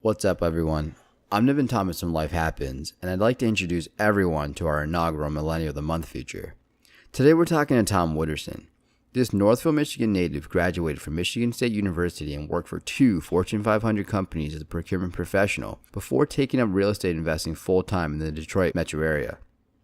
What's up, everyone? I'm Niven Thomas from Life Happens, and I'd like to introduce everyone to our inaugural Millennial of the Month feature. Today we're talking to Tom Wooderson. This Northville, Michigan native graduated from Michigan State University and worked for 2 Fortune 500 companies as a procurement professional before taking up real estate investing full-time in the Detroit metro area.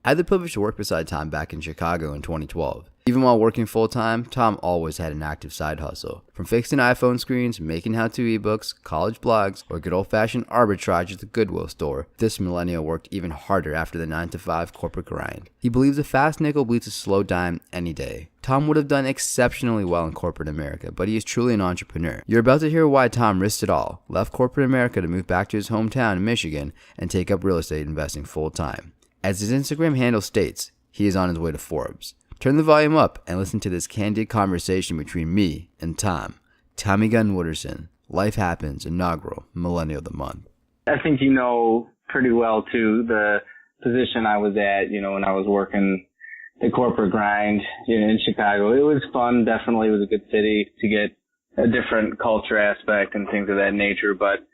I had the privilege to work beside Tom back in Chicago in 2012. Even while working full-time, Tom always had an active side hustle. From fixing iPhone screens, making how-to ebooks, college blogs, or good old-fashioned arbitrage at the Goodwill store, this millennial worked even harder after the 9-to-5 corporate grind. He believes a fast nickel beats a slow dime any day. Tom would have done exceptionally well in corporate America, but he is truly an entrepreneur. You're about to hear why Tom risked it all, left corporate America to move back to his hometown in Michigan, and take up real estate investing full-time. As his Instagram handle states, he is on his way to Forbes. Turn the volume up and listen to this candid conversation between me and Tom. Tommy Gunn Wooderson, Life Happens, inaugural Millennial of the Month. I think you know pretty well, too, the position I was at, when I was working the corporate grind in Chicago. It was fun, definitely. It was a good city to get a different culture aspect and things of that nature. But,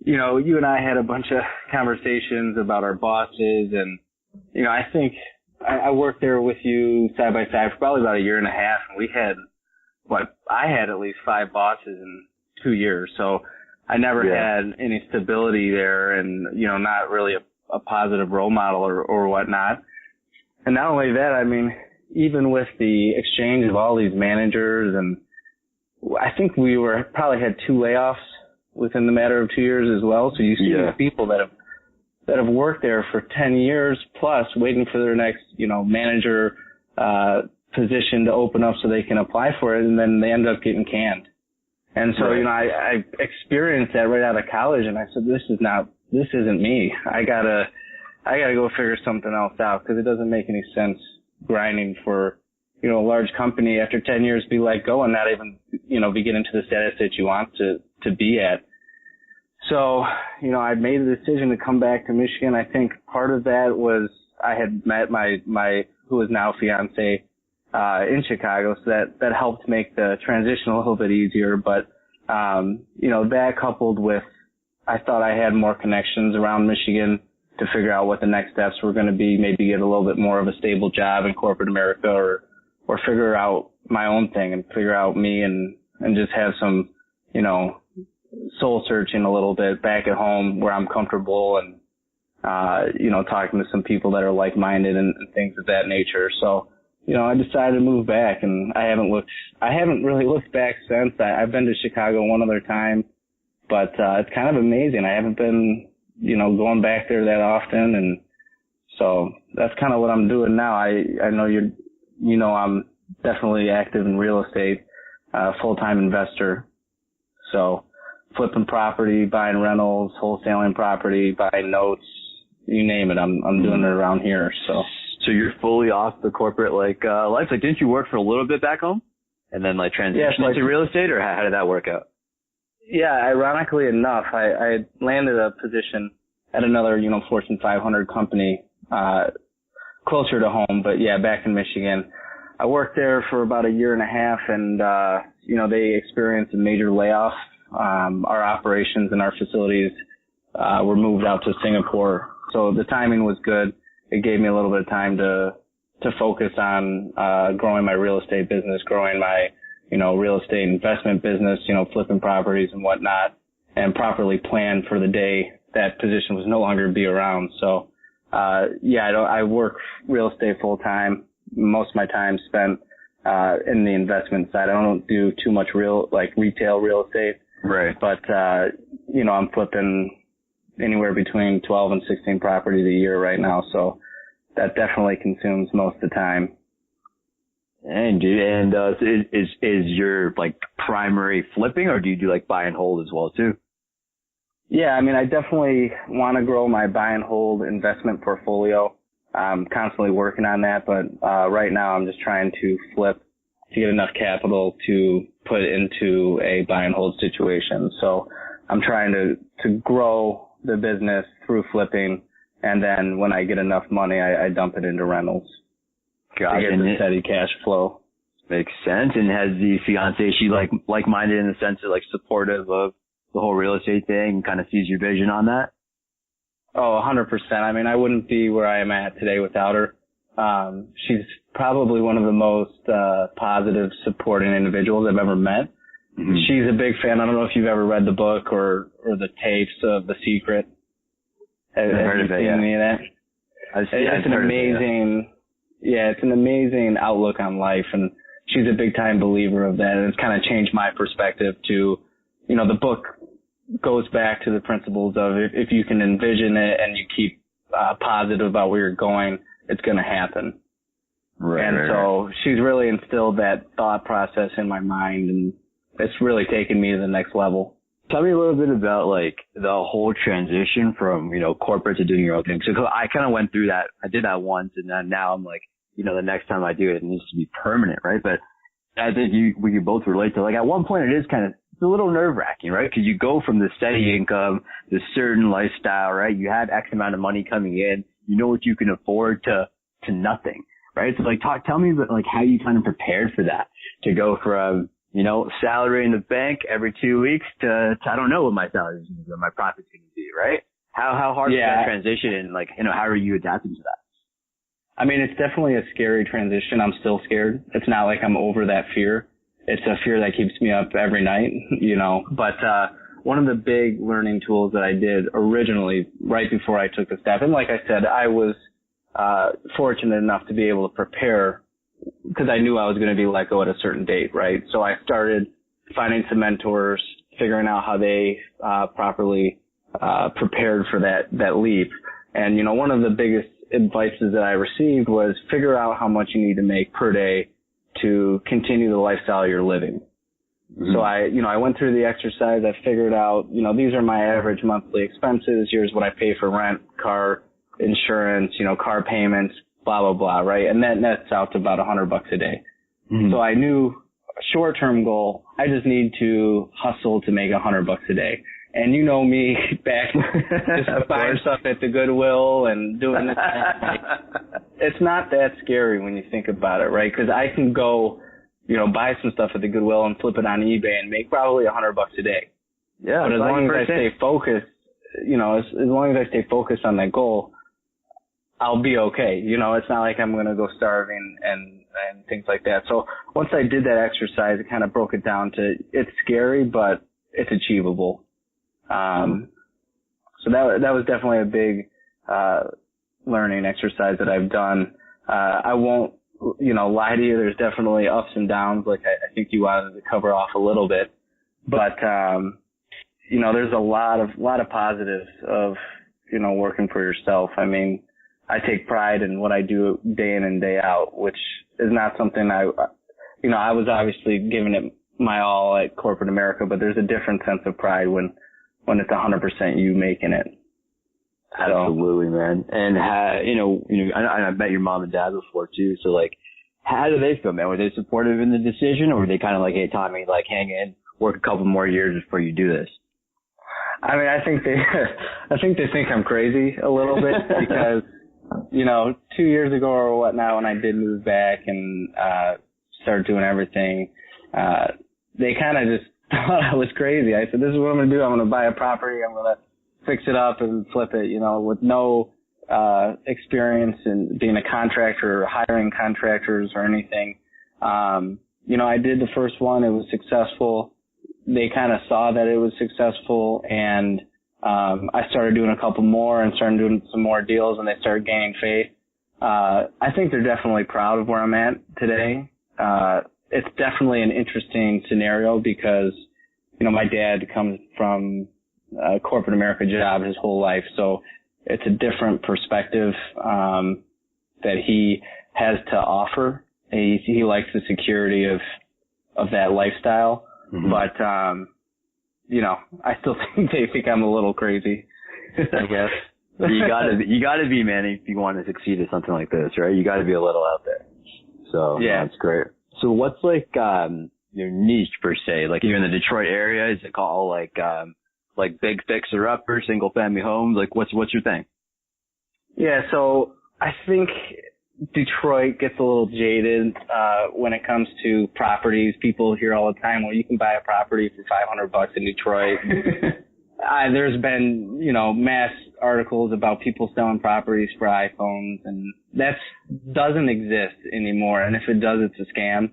you and I had a bunch of conversations about our bosses. And, I think I worked there with you side by side for probably about a year and a half. And we had, I had at least 5 bosses in 2 years. So I never had any stability there and, not really a positive role model or whatnot. And not only that, even with the exchange of all these managers, and I think we probably had 2 layoffs within the matter of 2 years as well. So you see these people that have worked there for 10 years plus waiting for their next, manager, position to open up so they can apply for it. And then they end up getting canned. And so, I experienced that right out of college, and I said, this isn't me. I gotta go figure something else out, because it doesn't make any sense grinding for, a large company after 10 years be let go and not even, be getting to the status that you want to be at. So, I made a decision to come back to Michigan. I think part of that was I had met my who is now fiance, in Chicago. So that helped make the transition a little bit easier. But, that coupled with, I thought I had more connections around Michigan to figure out what the next steps were going to be, maybe get a little bit more of a stable job in corporate America, or figure out my own thing and figure out me and just have some, soul searching a little bit back at home where I'm comfortable and, talking to some people that are like-minded and things of that nature. So, I decided to move back, and I haven't really looked back since. I've been to Chicago one other time, but, it's kind of amazing. I haven't been, going back there that often. And so that's kind of what I'm doing now. I know I'm definitely active in real estate, full-time investor. So flipping property, buying rentals, wholesaling property, buying notes, you name it. I'm doing it around here. So you're fully off the corporate life. Didn't you work for a little bit back home and then transition into real estate, or how did that work out? Yeah, ironically enough, I landed a position at another, Fortune 500 company, closer to home, but back in Michigan. I worked there for about a year and a half, and, they experienced a major layoff. Our operations and our facilities, were moved out to Singapore. So the timing was good. It gave me a little bit of time to focus on, growing my real estate business, growing my, real estate investment business, flipping properties and whatnot, and properly plan for the day that position was no longer be around. So, I work real estate full time. Most of my time spent, in the investment side. I don't do too much retail real estate. Right. But, I'm flipping anywhere between 12 and 16 properties a year right now. So that definitely consumes most of the time. And is your primary flipping, or do you do buy and hold as well too? Yeah, I definitely want to grow my buy and hold investment portfolio. I'm constantly working on that, but right now I'm just trying to flip to get enough capital to put into a buy and hold situation. So I'm trying to grow the business through flipping, and then when I get enough money, I dump it into rentals. Got to get the steady cash flow. Makes sense. And has the fiance, is she like-minded in the sense of supportive of the whole real estate thing and kind of sees your vision on that? Oh, 100%. I mean, I wouldn't be where I am at today without her. She's probably one of the most positive, supporting individuals I've ever met. Mm-hmm. She's a big fan. I don't know if you've ever read the book or the tapes of The Secret. Have you seen any of that? It's an amazing, it's an amazing outlook on life, and she's a big time believer of that, and it's kind of changed my perspective to, you know, the book goes back to the principles of if you can envision it and you keep positive about where you're going, it's going to happen. So she's really instilled that thought process in my mind, and it's really taken me to the next level. Tell me a little bit about like the whole transition from, you know, corporate to doing your own thing. So I kind of went through that. I did that once, and then now I'm like, you know, the next time I do it, it needs to be permanent, right? But I think we can both relate to, like, at one point it is kind of, it's a little nerve wracking, right? Because you go from the steady income, the certain lifestyle, right? You have X amount of money coming in, you know what you can afford to nothing, right? So like, tell me about like how you kind of prepared for that, to go from, you know, salary in the bank every 2 weeks to I don't know what my salary is going to be, what my profit's going to be, right? How hard is that transition, and like, you know, how are you adapting to that? I mean, it's definitely a scary transition. I'm still scared. It's not like I'm over that fear. It's a fear that keeps me up every night, you know. But one of the big learning tools that I did originally, right before I took the step, and like I said, I was fortunate enough to be able to prepare because I knew I was going to be let go at a certain date, right? So I started finding some mentors, figuring out how they properly prepared for that leap. And, you know, one of the biggest advices that I received was figure out how much you need to make per day to continue the lifestyle you're living. Mm-hmm. So I went through the exercise. I figured out, you know, these are my average monthly expenses. Here's what I pay for rent, car insurance, you know, car payments, blah, blah, blah, right? And that nets out to about $100 a day. Mm-hmm. So I knew a short-term goal, I just need to hustle to make $100 a day. And you know me, back just buying stuff at the Goodwill and doing this. It's not that scary when you think about it, right? Because I can go, you know, buy some stuff at the Goodwill and flip it on eBay and make probably $100 a day. Yeah. But as long as I stay focused, you know, as long as I stay focused on that goal, I'll be okay. You know, it's not like I'm going to go starving and things like that. So once I did that exercise, it kind of broke it down to, it's scary, but it's achievable. So that was definitely a big, learning exercise that I've done. I won't, you know, lie to you. There's definitely ups and downs. Like I think you wanted to cover off a little bit, but, you know, there's a lot of positives of, you know, working for yourself. I mean, I take pride in what I do day in and day out, which is not something I was obviously giving it my all at corporate America, but there's a different sense of pride when it's 100% you making it. Absolutely, man. And I met your mom and dad before too. So like, how do they feel, man? Were they supportive in the decision, or were they kind of like, hey, Tommy, like hang in, work a couple more years before you do this? I mean, I think they think I'm crazy a little bit because, you know, 2 years ago or whatnot, when I did move back and start doing everything, they kind of just thought I was crazy. I said, this is what I'm going to do. I'm going to buy a property. I'm going to fix it up and flip it, you know, with no experience in being a contractor or hiring contractors or anything. You know, I did the first one. It was successful. They kind of saw that it was successful, and I started doing a couple more and started doing some more deals, and they started gaining faith. I think they're definitely proud of where I'm at today. It's definitely an interesting scenario because, you know, my dad comes from a corporate America job his whole life, so it's a different perspective that he has to offer. He likes the security of that lifestyle. Mm-hmm. But, you know, I still think they think I'm a little crazy, I guess. You gotta be, man, if you want to succeed at something like this, right? You gotta be a little out there. So, yeah, that's great. So what's like, your niche per se? Like you're in the Detroit area, is it called like big fixer upper, single family homes? Like what's your thing? Yeah. So I think Detroit gets a little jaded when it comes to properties. People hear all the time, well, you can buy a property for $500 in Detroit. There's been, mass articles about people selling properties for iPhones, and that doesn't exist anymore. And if it does, it's a scam.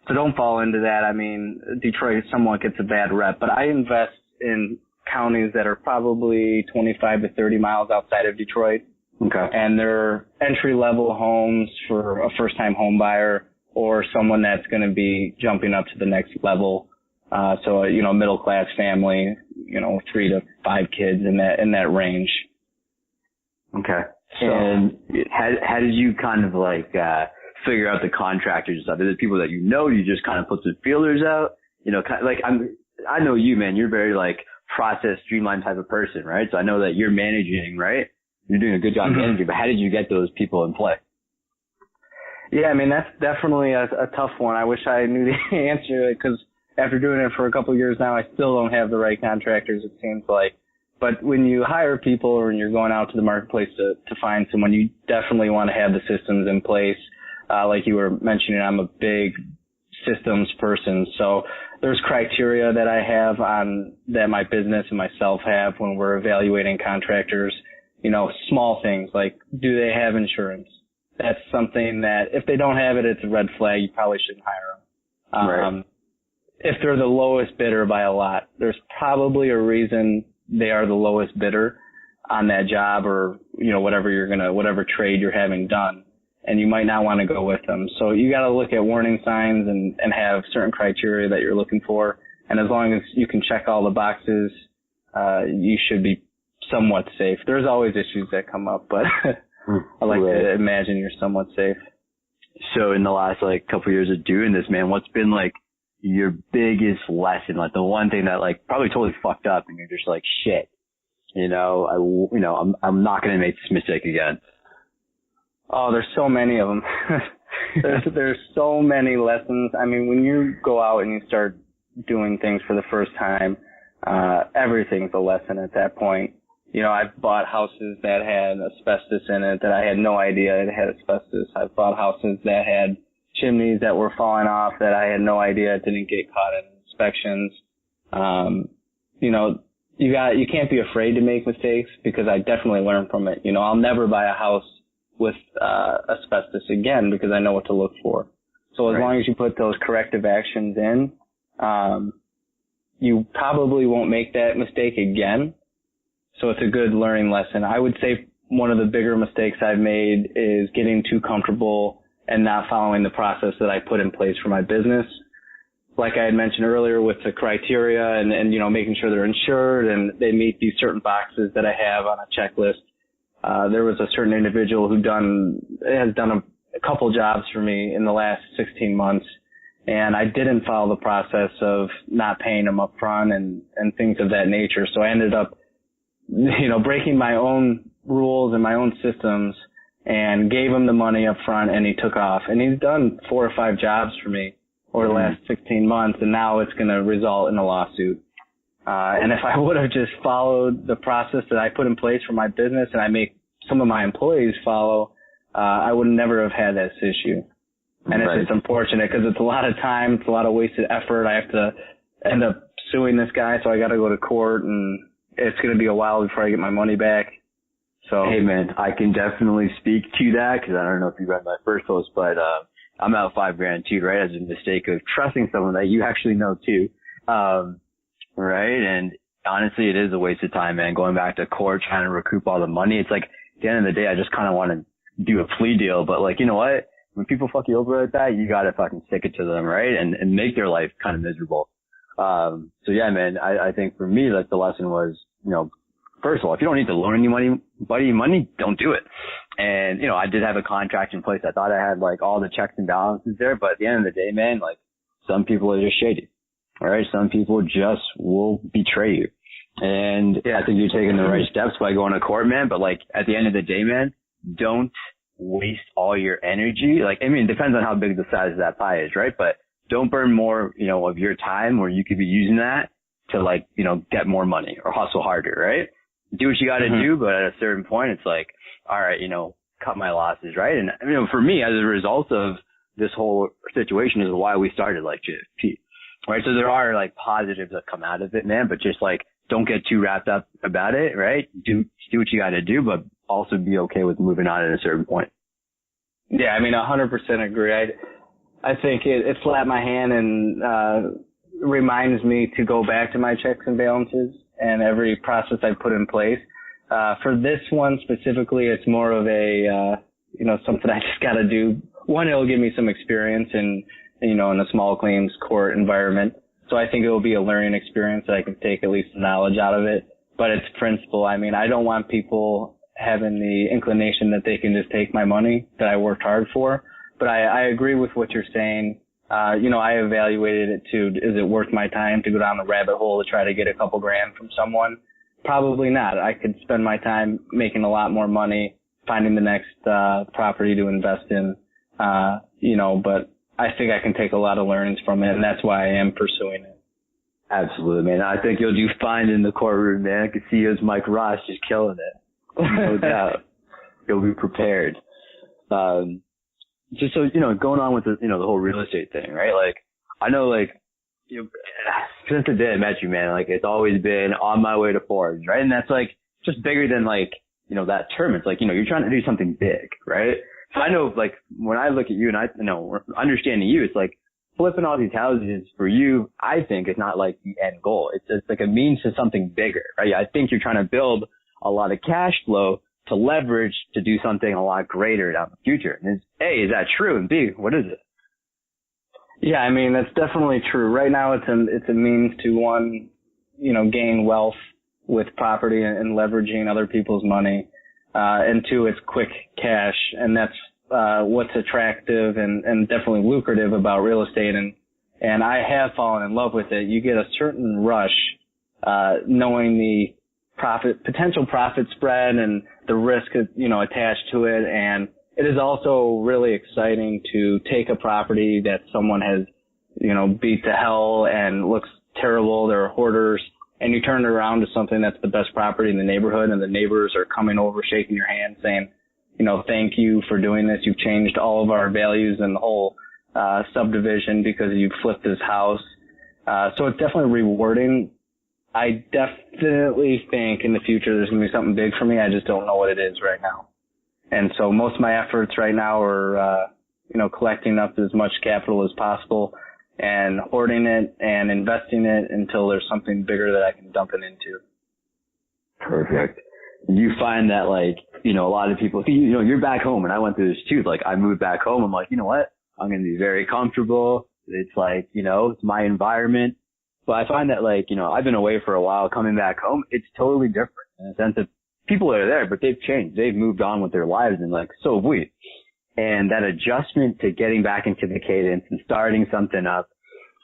So don't fall into that. I mean, Detroit somewhat gets a bad rep, but I invest in counties that are probably 25 to 30 miles outside of Detroit. Okay. And they're entry-level homes for a first-time home buyer or someone that's going to be jumping up to the next level. So, middle-class family, 3 to 5 kids in that range. Okay. So, and how did you kind of figure out the contractors and stuff? Is it people that you just kind of put some feelers out? I know you, man, you're very process streamlined type of person, right? So I know that you're managing, right? You're doing a good job managing, but how did you get those people in play? Yeah, I mean, that's definitely a tough one. I wish I knew the answer, because after doing it for a couple of years now, I still don't have the right contractors, it seems like. But when you hire people or when you're going out to the marketplace to find someone, you definitely want to have the systems in place. Like you were mentioning, I'm a big systems person. So there's criteria that I have that my business and myself have when we're evaluating contractors. Small things like, do they have insurance? That's something that if they don't have it, it's a red flag. You probably shouldn't hire them. Right. If they're the lowest bidder by a lot, there's probably a reason they are the lowest bidder on that job or, whatever trade you're having done. And you might not want to go with them. So you got to look at warning signs and have certain criteria that you're looking for. And as long as you can check all the boxes, you should be somewhat safe. There's always issues that come up, but I like to imagine you're somewhat safe. So in the last couple of years of doing this, man, what's been your biggest lesson? The one thing that probably totally fucked up and you're just shit. I'm not going to make this mistake again. Oh, there's so many of them. There's so many lessons. I mean, when you go out and you start doing things for the first time, everything's a lesson at that point. I've bought houses that had asbestos in it that I had no idea it had asbestos. I've bought houses that had chimneys that were falling off that I had no idea it didn't get caught in inspections. You can't be afraid to make mistakes because I definitely learned from it. I'll never buy a house with asbestos again because I know what to look for. So as long as you put those corrective actions in, you probably won't make that mistake again. So it's a good learning lesson. I would say one of the bigger mistakes I've made is getting too comfortable and not following the process that I put in place for my business. Like I had mentioned earlier with the criteria and making sure they're insured and they meet these certain boxes that I have on a checklist. There was a certain individual who has done a couple jobs for me in the last 16 months, and I didn't follow the process of not paying him up front and things of that nature. So I ended up, breaking my own rules and my own systems and gave him the money up front, and he took off. And he's done 4 or 5 jobs for me over the last 16 months, and now it's going to result in a lawsuit. And if I would have just followed the process that I put in place for my business and I make some of my employees follow, I would never have had this issue. And it's just unfortunate because it's a lot of time, it's a lot of wasted effort. I have to end up suing this guy, so I got to go to court, and it's going to be a while before I get my money back. So, hey man, I can definitely speak to that because I don't know if you read my first post, but I'm out $5,000 too, right? As a mistake of trusting someone that you actually know too. Right? And honestly, it is a waste of time, man. Going back to court, trying to recoup all the money. It's at the end of the day, I just kind of want to do a plea deal. But you know what? When people fuck you over like that, you got to fucking stick it to them, right? And make their life kind of miserable. So yeah, man, I think for me, the lesson was, first of all, if you don't need to loan anybody money, don't do it. And, I did have a contract in place. I thought I had all the checks and balances there, but at the end of the day, man, some people are just shady. All right. Some people just will betray you. And I think you're taking the right steps by going to court, man. But at the end of the day, man, don't waste all your energy. It depends on how big the size of that pie is, right? But don't burn more, of your time where you could be using that to get more money or hustle harder, right? Do what you got to do. But at a certain point, it's all right, cut my losses, right? And for me, as a result of this whole situation, is why we started like JFP, right? So there are like positives that come out of it, man, but just like don't get too wrapped up about it, right? Do what you got to do, but also be okay with moving on at a certain point. Yeah, I mean, 100% agree. I think it slapped my hand and reminds me to go back to my checks and balances and every process I put in place. For this one specifically, it's more of a something I just got to do. One, it'll give me some experience in a small claims court environment. So I think it will be a learning experience that I can take at least knowledge out of it. But it's principle. I mean, I don't want people having the inclination that they can just take my money that I worked hard for. But I agree with what you're saying. I evaluated it too. Is it worth my time to go down the rabbit hole to try to get a couple grand from someone? Probably not. I could spend my time making a lot more money, finding the next property to invest in, but I think I can take a lot of learnings from it, and that's why I am pursuing it. Absolutely, man. I think you'll do fine in the courtroom, man. I can see you as Mike Ross just killing it. No doubt. You'll be prepared. Just so, going on with the whole real estate thing, right? Like, I know, like, since the day I met you, man, like, it's always been on my way to Forbes, right? And that's, like, just bigger than, like, that term. It's like, you're trying to do something big, right? So I know, like, when I look at you and understanding you, it's like flipping all these houses for you, I think, is not, like, the end goal. It's like a means to something bigger, right? I think you're trying to build a lot of cash flow to leverage to do something a lot greater down the future. And A, is that true? And B, what is it? Yeah, I mean, that's definitely true. Right now it's a means to, one, gain wealth with property and leveraging other people's money. And two, it's quick cash. And that's, what's attractive and definitely lucrative about real estate. And I have fallen in love with it. You get a certain rush, knowing the potential profit spread and the risk, attached to it. And it is also really exciting to take a property that someone has, beat to hell and looks terrible. They're hoarders, and you turn it around to something that's the best property in the neighborhood, and the neighbors are coming over, shaking your hand, saying, thank you for doing this. You've changed all of our values in the whole subdivision because you've flipped this house. So it's definitely rewarding. I definitely think in the future there's going to be something big for me. I just don't know what it is right now. And so most of my efforts right now are, collecting up as much capital as possible and hoarding it and investing it until there's something bigger that I can dump it into. Perfect. You find that, like, a lot of people, you're back home, and I went through this too. Like, I moved back home. I'm like, you know what? I'm going to be very comfortable. It's like, it's my environment. But I find that, like, I've been away for a while. Coming back home, it's totally different in the sense of people are there, but they've changed. They've moved on with their lives, and, like, so have we. And that adjustment to getting back into the cadence and starting something up.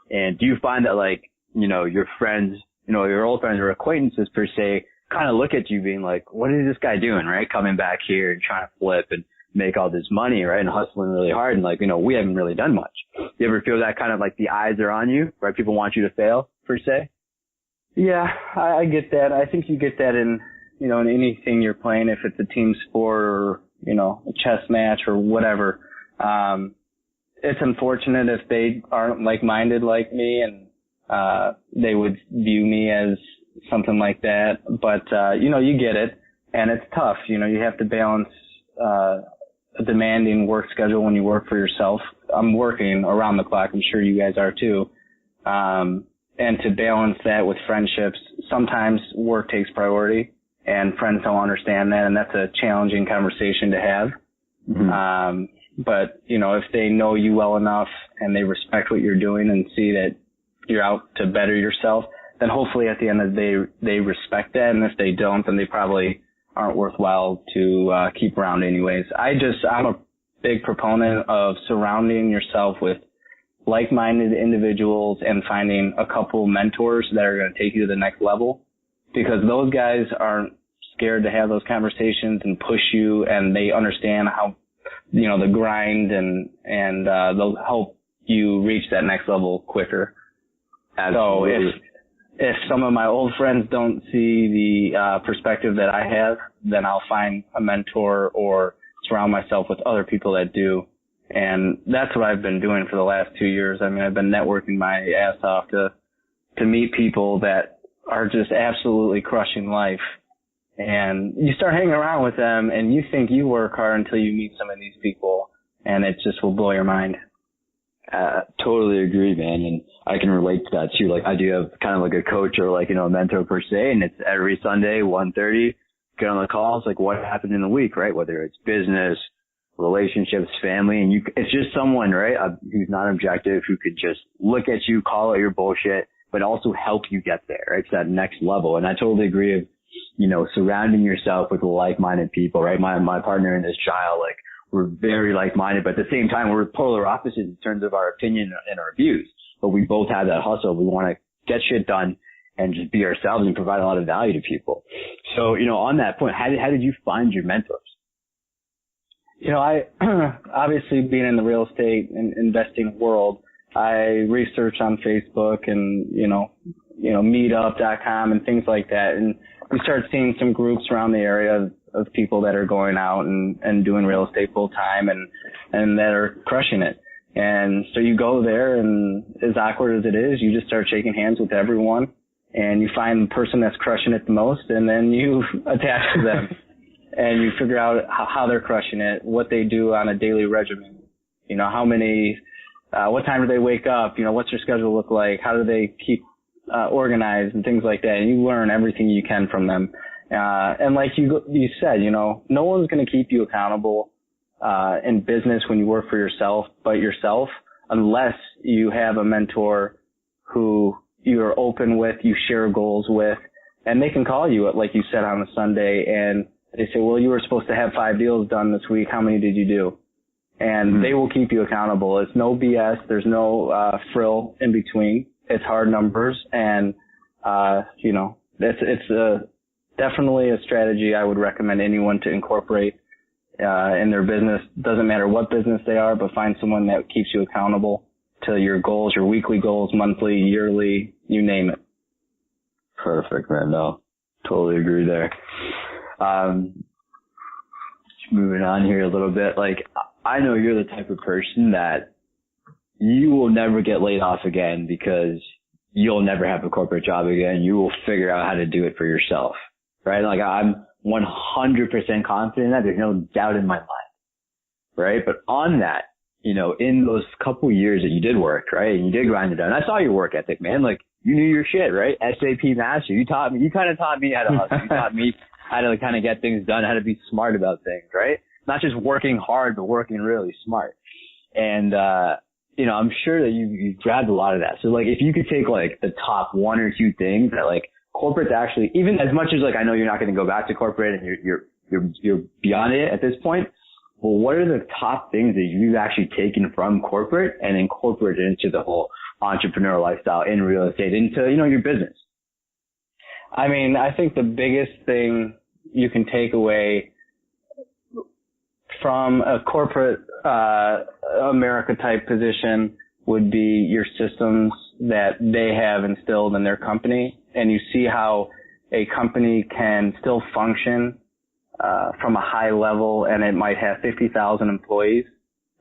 And do you find that, like, your friends, your old friends or acquaintances per se, kind of look at you being like, what is this guy doing, right? Coming back here and trying to flip and make all this money, right? And hustling really hard. And, like, we haven't really done much. You ever feel that kind of, like, the eyes are on you, right? People want you to fail per se? Yeah, I get that. I think you get that in anything you're playing, if it's a team sport or, a chess match or whatever. It's unfortunate if they aren't like-minded like me and, they would view me as something like that. But, you get it, and it's tough. You have to balance, a demanding work schedule when you work for yourself. I'm working around the clock. I'm sure you guys are too. And to balance that with friendships, sometimes work takes priority. And friends don't understand that, and that's a challenging conversation to have. Mm-hmm. But, if they know you well enough and they respect what you're doing and see that you're out to better yourself, then hopefully at the end of the day, they respect that. And if they don't, then they probably aren't worthwhile to keep around anyways. I'm a big proponent of surrounding yourself with like-minded individuals and finding a couple mentors that are going to take you to the next level. Because those guys aren't scared to have those conversations and push you, and they understand how, the grind and they'll help you reach that next level quicker. Absolutely. So if some of my old friends don't see the perspective that I have, then I'll find a mentor or surround myself with other people that do. And that's what I've been doing for the last 2 years. I mean, I've been networking my ass off to meet people that are just absolutely crushing life. And you start hanging around with them and you think you work hard until you meet some of these people, and it just will blow your mind. Totally agree, man. And I can relate to that too. Like, I do have kind of like a coach or like, a mentor per se, and it's every Sunday, 1:30, get on the calls, like what happened in the week, right? Whether it's business, relationships, family, and it's just someone, right, who's not objective, who could just look at you, call out your bullshit, but also help you get there, right? To that next level. And I totally agree of, surrounding yourself with like-minded people, right? My partner and this child, like, we're very like-minded, but at the same time, we're polar opposites in terms of our opinion and our views. But we both have that hustle. We want to get shit done and just be ourselves and provide a lot of value to people. So, on that point, how did you find your mentors? I obviously being in the real estate and investing world, I research on Facebook and, meetup.com and things like that. And we start seeing some groups around the area of people that are going out and doing real estate full time and that are crushing it. And so you go there, and as awkward as it is, you just start shaking hands with everyone, and you find the person that's crushing it the most, and then you attach to them and you figure out how they're crushing it, what they do on a daily regimen, how many, what time do they wake up, what's their schedule look like, how do they keep organized and things like that. And you learn everything you can from them. And like you said, no one's going to keep you accountable in business when you work for yourself, but yourself, unless you have a mentor who you're open with, you share goals with, and they can call you, like you said, on a Sunday, and they say, well, you were supposed to have 5 deals done this week. How many did you do? And they will keep you accountable. It's no BS. There's no frill in between. It's hard numbers, and it's definitely a strategy I would recommend anyone to incorporate in their business. Doesn't matter what business they are, but find someone that keeps you accountable to your goals, your weekly goals, monthly, yearly, you name it. Perfect, man. No, totally agree there. Moving on here a little bit, like, I know you're the type of person that you will never get laid off again because you'll never have a corporate job again. You will figure out how to do it for yourself, right? Like, I'm 100% confident in that. There's no doubt in my mind, right? But on that, in those couple years that you did work, right, and you did grind it down, I saw your work ethic, man. Like, you knew your shit, right? SAP master. You kind of taught me how to hustle. You taught me how to kind of get things done, how to be smart about things, right? Not just working hard, but working really smart. And, I'm sure that you grabbed a lot of that. So, like, if you could take, like, the top 1 or 2 things that, like, corporate's actually, even as much as, like, I know you're not going to go back to corporate and you're beyond it at this point, well, what are the top things that you've actually taken from corporate and incorporated into the whole entrepreneurial lifestyle in real estate, into, your business? I mean, I think the biggest thing you can take away from a corporate America type position would be your systems that they have instilled in their company. And you see how a company can still function from a high level, and it might have 50,000 employees.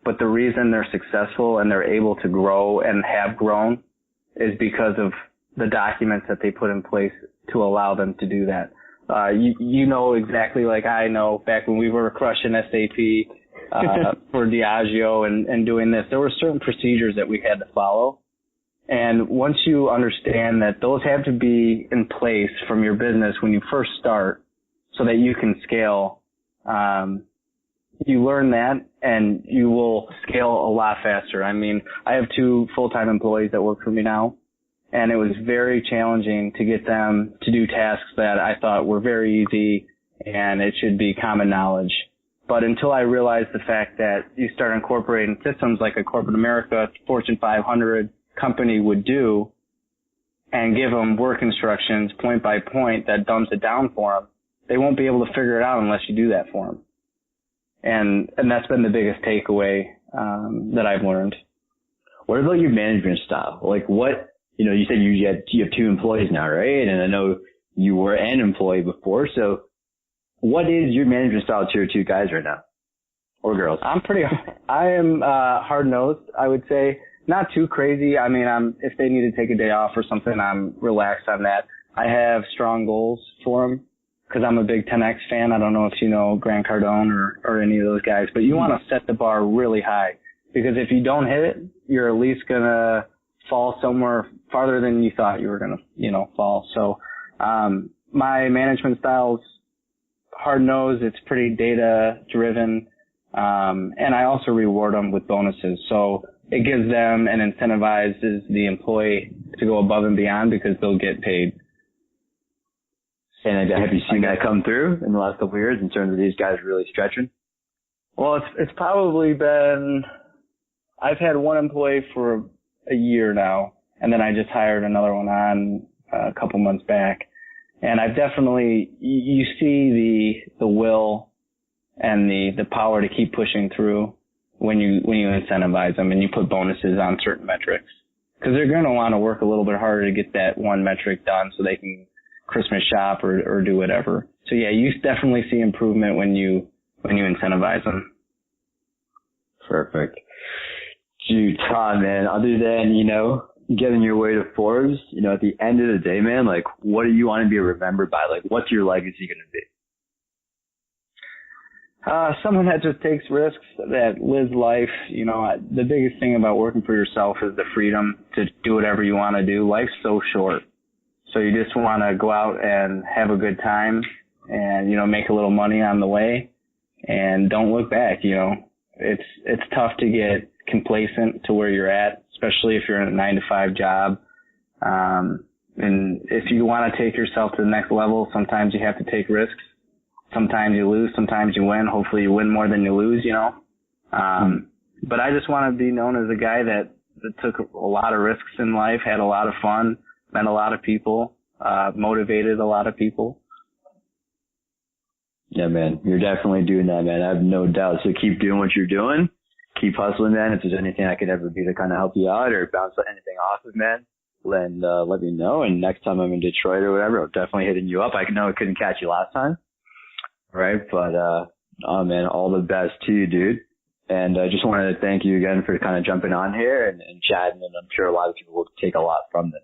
But the reason they're successful and they're able to grow and have grown is because of the documents that they put in place to allow them to do that. You know exactly like I know, back when we were crushing SAP for Diageo and doing this, there were certain procedures that we had to follow. And once you understand that those have to be in place from your business when you first start so that you can scale, you learn that and you will scale a lot faster. I mean, I have 2 full-time employees that work for me now, and it was very challenging to get them to do tasks that I thought were very easy and it should be common knowledge. But until I realized the fact that you start incorporating systems like a corporate America, Fortune 500 company would do, and give them work instructions point by point that dumbs it down for them, they won't be able to figure it out unless you do that for them. And that's been the biggest takeaway that I've learned. What about your management style? Like, what, you said you have 2 employees now, right? And I know you were an employee before. So what is your management style to your 2 guys right now? or girls? I am hard nosed, I would say. Not too crazy. I mean, if they need to take a day off or something, I'm relaxed on that. I have strong goals for them because I'm a big 10X fan. I don't know if you know Grant Cardone or any of those guys, but you want to set the bar really high because if you don't hit it, you're at least going to fall somewhere farther than you thought you were going to, fall. So, my management style's hard nosed. It's pretty data driven. And I also reward them with bonuses. So it gives them and incentivizes the employee to go above and beyond because they'll get paid. And have you seen that come through in the last couple of years in terms of these guys really stretching? Well, it's probably been, I've had one employee for a year now, and then I just hired another one on a couple months back. And I've definitely, you see the will and the power to keep pushing through when you incentivize them and you put bonuses on certain metrics. Because they're going to want to work a little bit harder to get that one metric done so they can Christmas shop or do whatever. So yeah, you definitely see improvement when you incentivize them. Perfect. Dude, Tom, man, other than, getting your way to Forbes, at the end of the day, man, like, what do you want to be remembered by? Like, what's your legacy going to be? Someone that just takes risks, that lives life. The biggest thing about working for yourself is the freedom to do whatever you want to do. Life's so short. So you just want to go out and have a good time and, make a little money on the way and don't look back. It's tough to get complacent to where you're at, especially if you're in a 9-to-5 job. And if you want to take yourself to the next level, sometimes you have to take risks. Sometimes you lose, sometimes you win. Hopefully you win more than you lose, But I just want to be known as a guy that took a lot of risks in life, had a lot of fun, met a lot of people, motivated a lot of people. Yeah, man, you're definitely doing that, man. I have no doubt. So keep doing what you're doing. Keep hustling, man. If there's anything I could ever do to kind of help you out or bounce anything off of, man, then let me know. And next time I'm in Detroit or whatever, I'm definitely hitting you up. I know I couldn't catch you last time. Right. But, oh man, all the best to you, dude. And I just wanted to thank you again for kind of jumping on here and chatting. And I'm sure a lot of people will take a lot from this.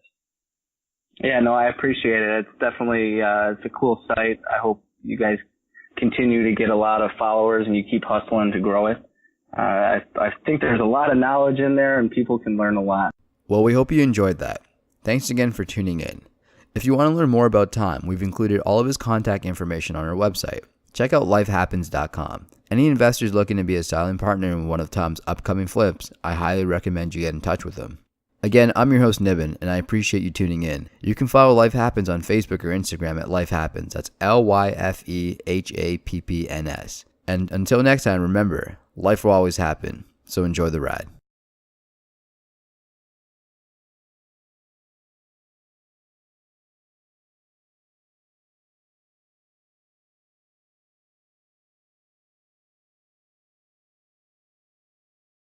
Yeah, no, I appreciate it. It's definitely, it's a cool site. I hope you guys continue to get a lot of followers and you keep hustling to grow it. I think there's a lot of knowledge in there and people can learn a lot. Well, we hope you enjoyed that. Thanks again for tuning in. If you want to learn more about Tom, we've included all of his contact information on our website. Check out lifehappens.com. Any investors looking to be a silent partner in one of Tom's upcoming flips, I highly recommend you get in touch with him. Again, I'm your host Nibbin, and I appreciate you tuning in. You can follow Lyfe Happens on Facebook or Instagram at Lyfe Happens. That's LYFEHAPPNS. And until next time, remember, life will always happen, so enjoy the ride.